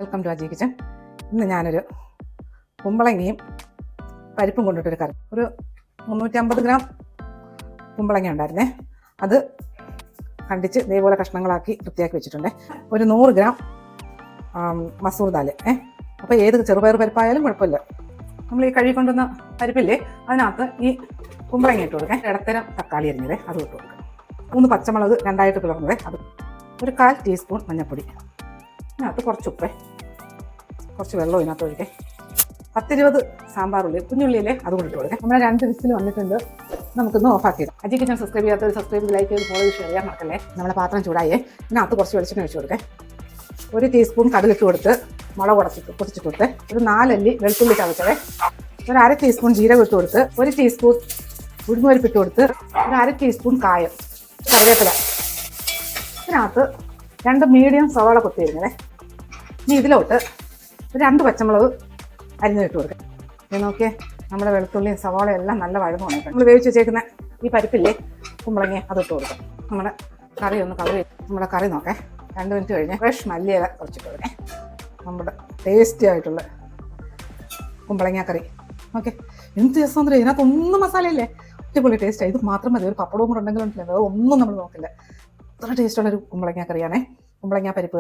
Welcome to Aji kitchen. ഇന്ന് ഞാനൊരു കുമ്പളങ്ങയും പരിപ്പും കൊണ്ടിട്ടൊരു കറി. ഒരു 350 ഗ്രാം കുമ്പളങ്ങ ഉണ്ടായിരുന്നേ. അത് കണ്ടിച്ച് ഇതേപോലെ കഷ്ണങ്ങളാക്കി വൃത്തിയാക്കി വെച്ചിട്ടുണ്ട്. ഒരു 100 ഗ്രാം മസൂർ ദാൽ. അപ്പോൾ ഏത് ചെറുപയർ പരിപ്പായാലും കുഴപ്പമില്ല. നമ്മൾ ഈ കഴുകി കൊണ്ടുവന്ന പരിപ്പില്ലേ, അതിനകത്ത് ഈ കുമ്പളങ്ങ ഇട്ട് കൊടുക്കാം. ഇടത്തരം തക്കാളി അരിഞ്ഞത് അത് ഇട്ട് കൊടുക്കാം. 3 പച്ചമുളക് രണ്ടായിട്ട് പിളർന്നത് അത്. ഒരു 1/4 ടീസ്പൂൺ മഞ്ഞൾപ്പൊടി. ഇതിനകത്ത് കുറച്ച് ഉപ്പ്, കുറച്ച് വെള്ളം ഇതിനകത്ത് ഒഴിക്കേ. 10-20 സാമ്പാർ ഉള്ളി, കുഞ്ഞുള്ളിയിലെ അതുകൊണ്ട് ഇട്ട് കൊടുക്കാം. നമ്മുടെ 2 വിസിൽ വന്നിട്ടുണ്ട്. നമുക്കൊന്ന് ഓഫാക്കിയിടാം. അജി കിച്ചൻ സബ്സ്ക്രൈബ് ചെയ്യാത്തവർ സബ്സ്ക്രൈബ് ചെയ്ത് ലൈക്ക് ചെയ്ത് ഫോളോ ചെയ്ത് ഷെയർ ചെയ്യാൻ മറക്കല്ലേ. നമ്മളെ പാത്രം ചൂടായേ. ഇതിനകത്ത് കുറച്ച് വെളിച്ചെണ്ണ ഒഴിച്ച് കൊടുക്കേ. 1 ടീസ്പൂൺ കടുകിട്ട് കൊടുത്ത് മുളക് പൊടിച്ചിട്ട് കൊടുത്ത് ഒരു 4 അല്ലി വെളുത്തുള്ളി ചതച്ചത്, ഒരു 1/2 ടീസ്പൂൺ ജീരകം ഇട്ട് കൊടുത്ത്, 1 ടീസ്പൂൺ ഉഴുന്നുപരിപ്പ് ഇട്ട് കൊടുത്ത്, ഒരു 1/2 ടീസ്പൂൺ കായം, കറിവേപ്പില. ഇതിനകത്ത് 2 മീഡിയം സവാള കൊത്തിയിരുന്നേ. ഇനി ഇതിലോട്ട് ഒരു 2 പച്ചമുളക് അരിഞ്ഞിട്ട് കൊടുക്കാം. ഇത് നോക്കിയേ, നമ്മുടെ വെളുത്തുള്ളിയും സവാളയും എല്ലാം നല്ല വഴന്നു വന്നിട്ട് നമ്മൾ വേവിച്ച് വെച്ചേക്കുന്ന ഈ പരിപ്പില്ലേ കുമ്പളങ്ങ അതിട്ട് കൊടുക്കാം. നമ്മുടെ കറി ഒന്ന് കവർ ചെയ്ത് നമ്മുടെ കറി നോക്കേ. 2 മിനിറ്റ് കഴിഞ്ഞ് ഫ്രഷ് മല്ലിയില കുറച്ചിട്ട് കൊടുക്കേ. നമ്മുടെ ടേസ്റ്റി ആയിട്ടുള്ള കുമ്പളങ്ങ കറി ഓക്കെ. എന്ത് രസം എന്ന് ഇതിനകത്ത് ഒന്നും മസാലയില്ലേ, അടിപൊളി ടേസ്റ്റാണ്. ഇത് മാത്രം മതി. ഒരു പപ്പടവും കൂടെ ഉണ്ടെങ്കിലും ഉണ്ടല്ലോ, ഒന്നും നമ്മൾ നോക്കില്ല. അത്ര ടേസ്റ്റുള്ളൊരു കുമ്പളങ്ങ കറിയാണേ, കുമ്പളങ്ങ പരിപ്പ്.